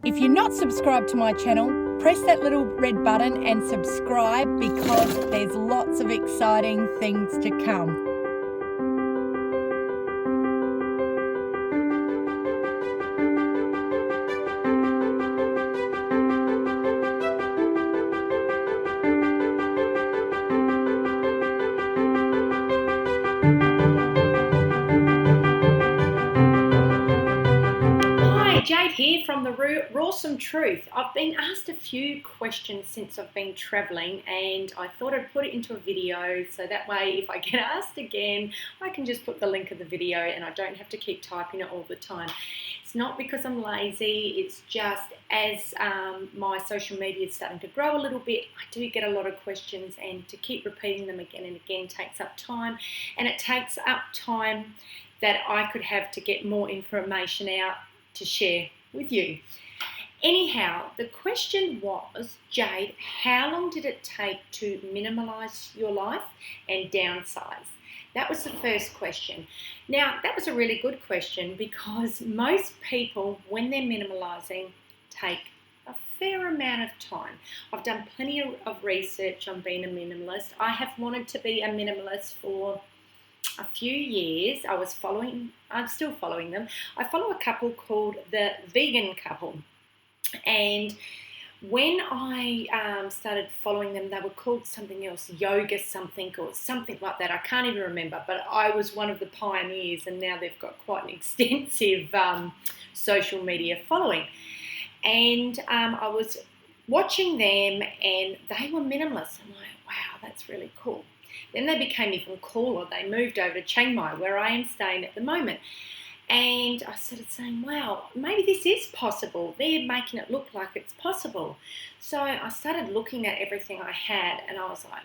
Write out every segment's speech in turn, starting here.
If you're not subscribed to my channel, press that little red button and subscribe because there's lots of exciting things to come. Jade here from the Rawsome Truth. I've been asked a few questions since I've been travelling, and I thought I'd put it into a video so that way if I get asked again I can just put the link of the video and I don't have to keep typing it all the time. It's not because I'm lazy, it's just as my social media is starting to grow a little bit, I do get a lot of questions, and to keep repeating them again and again takes up time, and it takes up time that I could have to get more information out to share with you. Anyhow, the question was, Jade, how long did it take to minimalise your life and downsize? That was the first question. Now, that was a really good question because most people, when they're minimalising, take a fair amount of time. I've done plenty of research on being a minimalist. I have wanted to be a minimalist for a few years. I'm still following them. I follow a couple called the Vegan Couple, and when I started following them, they were called something else, yoga something or something like that. I can't even remember, but I was one of the pioneers, and now they've got quite an extensive social media following. And I was watching them, and they were minimalists. I'm like, wow, that's really cool. Then they became even cooler. They moved over to Chiang Mai, where I am staying at the moment. And I started saying, wow, maybe this is possible. They're making it look like it's possible. So I started looking at everything I had, and I was like,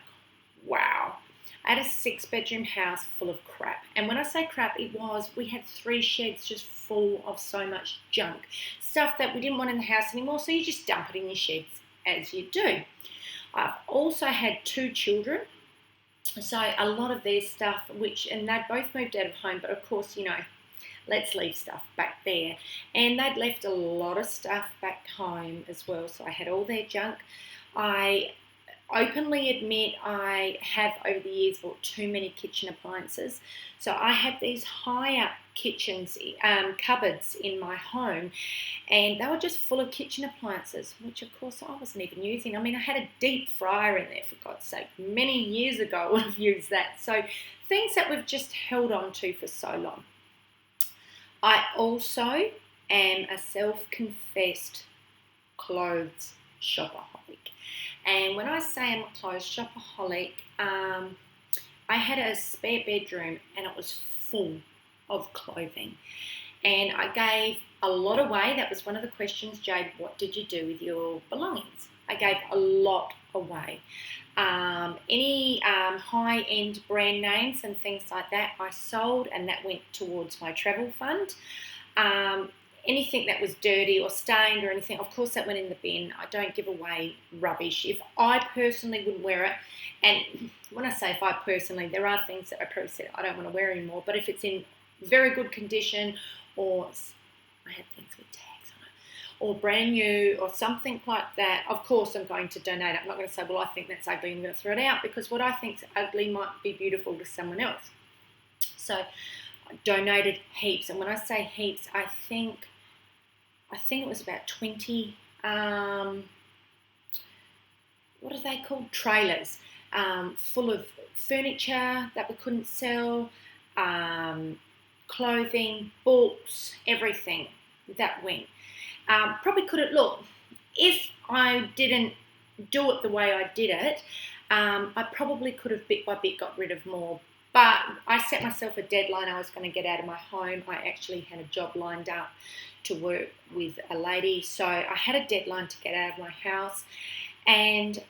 wow. I had a 6-bedroom house full of crap. And when I say crap, we had 3 sheds just full of so much junk. Stuff that we didn't want in the house anymore, so you just dump it in your sheds, as you do. I've also had 2 children. So a lot of their stuff, and they both moved out of home, but of course, let's leave stuff back there. And they'd left a lot of stuff back home as well, so I had all their junk. I openly admit I have over the years bought too many kitchen appliances. So I had these high up cupboards in my home, and they were just full of kitchen appliances, which of course I wasn't even using. I mean, I had a deep fryer in there, for God's sake. Many years ago I would have used that. So things that we've just held on to for so long. I also am a self-confessed clothes shopaholic. And when I say I'm a clothes shopaholic, I had a spare bedroom and it was full of clothing. And I gave a lot away. That was one of the questions, Jade, what did you do with your belongings? I gave a lot away. Any high-end brand names and things like that I sold, and that went towards my travel fund. Anything that was dirty or stained or anything, of course that went in the bin. I don't give away rubbish. If I personally wouldn't wear it, and when I say if I personally, there are things that I probably said I don't want to wear anymore, but if it's in very good condition, or I had things with tags on it, or brand new or something like that, of course I'm going to donate it. I'm not going to say, well, I think that's ugly, I'm going to throw it out, because what I think's ugly might be beautiful to someone else. So I donated heaps, and when I say heaps, I think it was about 20, what are they called? Trailers, full of furniture that we couldn't sell, clothing, books, everything that went. Probably could have, look, if I didn't do it the way I did it, I probably could have bit by bit got rid of more. But I set myself a deadline. I was going to get out of my home. I actually had a job lined up to work with a lady. So I had a deadline to get out of my house, and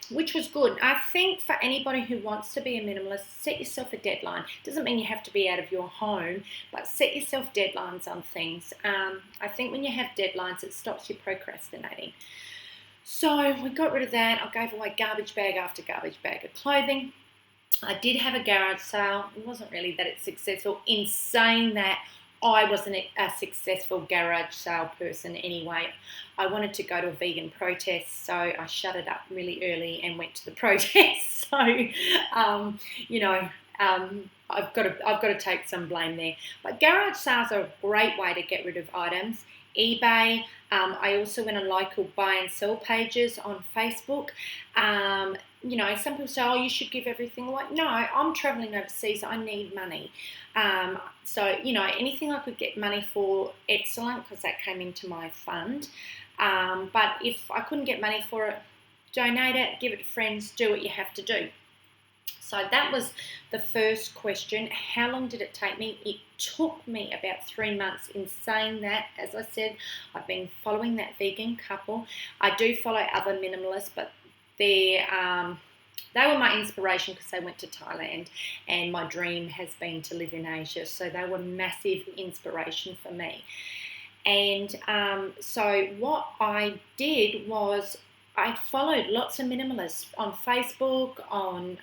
which was good. I think for anybody who wants to be a minimalist, set yourself a deadline. Doesn't mean you have to be out of your home, but set yourself deadlines on things. I think when you have deadlines, it stops you procrastinating. So we got rid of that. I gave away garbage bag after garbage bag of clothing. I did have a garage sale. It wasn't really that it's successful. In saying that, I wasn't a successful garage sale person anyway. I wanted to go to a vegan protest, so I shut it up really early and went to the protest. So, I've got to take some blame there. But garage sales are a great way to get rid of items. eBay. I also went on local buy and sell pages on Facebook. Some people say, oh, you should give everything away. No, I'm traveling overseas. I need money. Anything I could get money for, excellent, because that came into my fund. But if I couldn't get money for it, donate it, give it to friends, do what you have to do. So that was the first question. How long did it take me? It took me about 3 months. In saying that, as I said, I've been following that vegan couple. I do follow other minimalists, but they were my inspiration because they went to Thailand, and my dream has been to live in Asia. So they were massive inspiration for me. And so what I did was I followed lots of minimalists on Facebook, on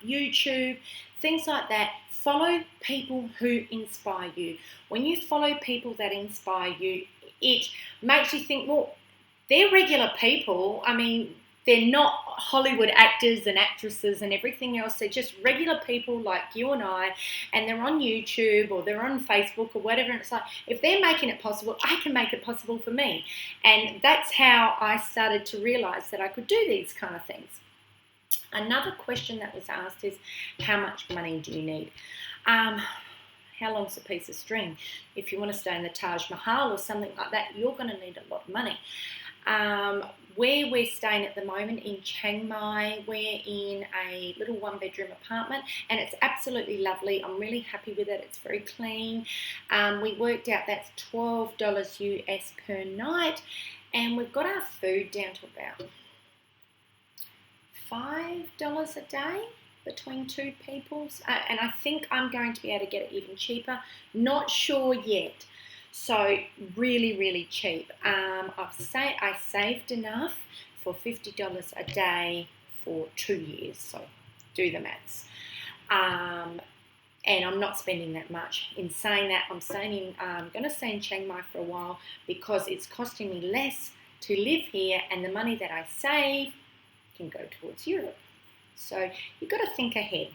YouTube, things like that. Follow people who inspire you. When you follow people that inspire you, it makes you think, well, they're regular people. I mean, they're not Hollywood actors and actresses and everything else. They're just regular people like you and I, and they're on YouTube or they're on Facebook or whatever. And it's like, if they're making it possible, I can make it possible for me. And that's how I started to realize that I could do these kind of things. Another question that was asked is, how much money do you need? How long's a piece of string? If you want to stay in the Taj Mahal or something like that, you're going to need a lot of money. Where we're staying at the moment in Chiang Mai, we're in a little 1-bedroom apartment, and it's absolutely lovely. I'm really happy with it. It's very clean. We worked out that's $12 US per night, and we've got our food down to about $5 a day between two people. And I think I'm going to be able to get it even cheaper. Not sure yet. So really, really cheap. I saved enough for $50 a day for 2 years. So do the maths. And I'm not spending that much. In saying that, I'm going to stay in Chiang Mai for a while because it's costing me less to live here, and the money that I save can go towards Europe. So you've got to think ahead.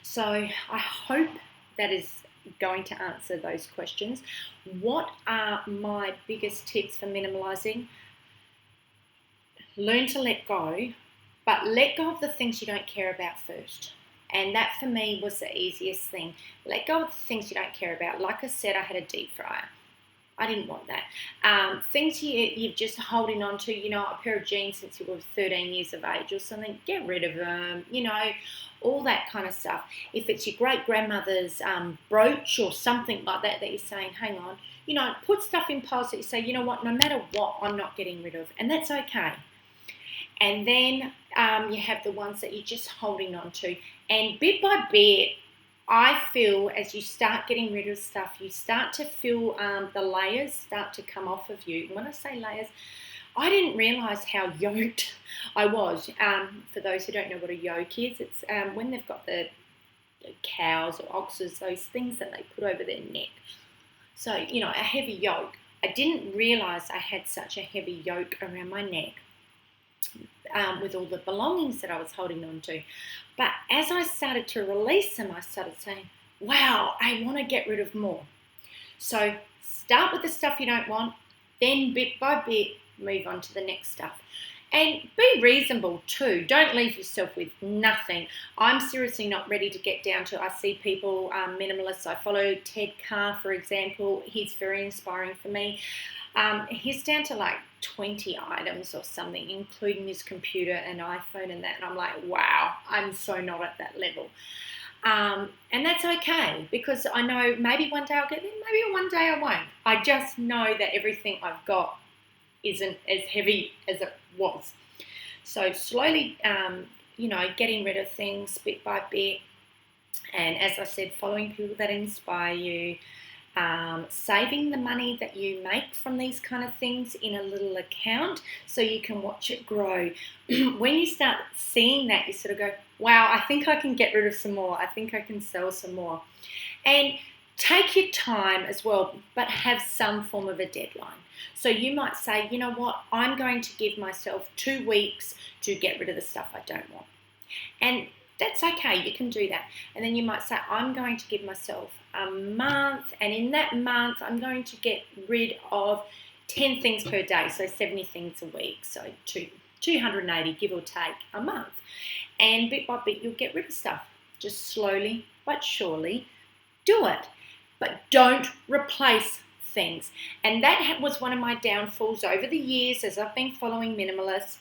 So I hope that is going to answer those questions. What are my biggest tips for minimalising? Learn to let go, but let go of the things you don't care about first. And that for me was the easiest thing. Let go of the things you don't care about. Like I said, I had a deep fryer. I didn't want that. Things you're just holding on to, a pair of jeans since you were 13 years of age or something, get rid of them, all that kind of stuff. If it's your great-grandmother's brooch or something like that you're saying, hang on, put stuff in piles that you say, you know what, no matter what, I'm not getting rid of, and that's okay. And then you have the ones that you're just holding on to. And bit by bit, I feel as you start getting rid of stuff, you start to feel the layers start to come off of you. When I say layers, I didn't realise how yoked I was. For those who don't know what a yoke is, it's when they've got the cows or oxes, those things that they put over their neck. So, a heavy yoke. I didn't realise I had such a heavy yoke around my neck with all the belongings that I was holding on to. But as I started to release them, I started saying, wow, I want to get rid of more. So start with the stuff you don't want, then bit by bit, move on to the next stuff. And be reasonable too. Don't leave yourself with nothing. I'm seriously not ready to get down to, I see people, minimalists. I follow Ted Carr, for example. He's very inspiring for me. He's down to like 20 items or something, including his computer and iPhone and that. And I'm like, wow, I'm so not at that level. And that's okay, because I know maybe one day I'll get there, maybe one day I won't. I just know that everything I've got isn't as heavy as it was. So slowly, getting rid of things bit by bit. And as I said, following people that inspire you. Saving the money that you make from these kind of things in a little account so you can watch it grow. When you start seeing that, you sort of go, wow, I think I can get rid of some more. I think I can sell some more. And Take your time as well, but have some form of a deadline. So you might say, you know what, I'm going to give myself 2 weeks to get rid of the stuff I don't want. And that's okay, you can do that. And then you might say, I'm going to give myself a month, and in that month, I'm going to get rid of 10 things per day, so 70 things a week, so 280, give or take, a month. And bit by bit, you'll get rid of stuff. Just slowly but surely do it. But don't replace things. And that was one of my downfalls over the years as I've been following Minimalists.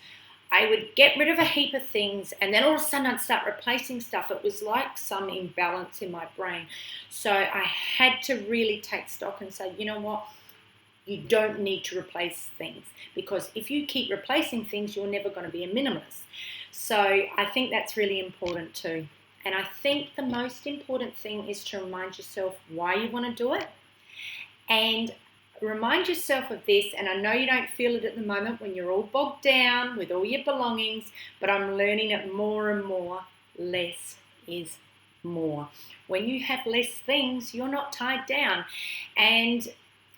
I would get rid of a heap of things, and then all of a sudden I'd start replacing stuff. It was like some imbalance in my brain. So I had to really take stock and say, you know what? You don't need to replace things, because if you keep replacing things, you're never going to be a minimalist. So I think that's really important too. And I think the most important thing is to remind yourself why you want to do it, and remind yourself of this. And I know you don't feel it at the moment when you're all bogged down with all your belongings, but I'm learning it more and more. Less is more. When you have less things, you're not tied down. And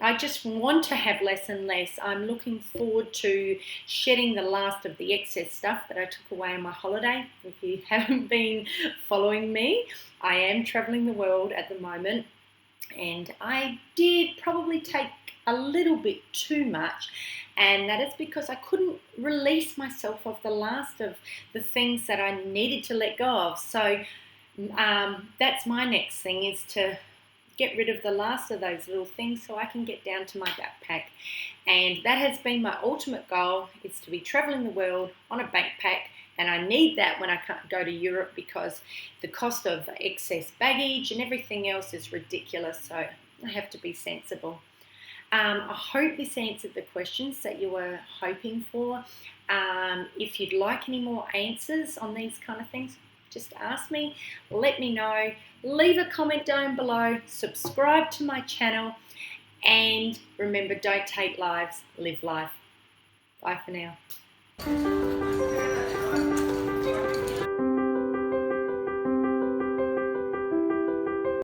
I just want to have less and less. I'm looking forward to shedding the last of the excess stuff that I took away on my holiday. If you haven't been following me, I am traveling the world at the moment, and I did probably take a little bit too much, and that is because I couldn't release myself of the last of the things that I needed to let go of. So that's my next thing, is to get rid of the last of those little things so I can get down to my backpack. And that has been my ultimate goal, is to be traveling the world on a backpack. And I need that when I can't go to Europe, because the cost of excess baggage and everything else is ridiculous. So I have to be sensible. I hope this answered the questions that you were hoping for. If you'd like any more answers on these kind of things, just ask me, let me know, leave a comment down below, subscribe to my channel, and remember, don't take lives, live life. Bye for now.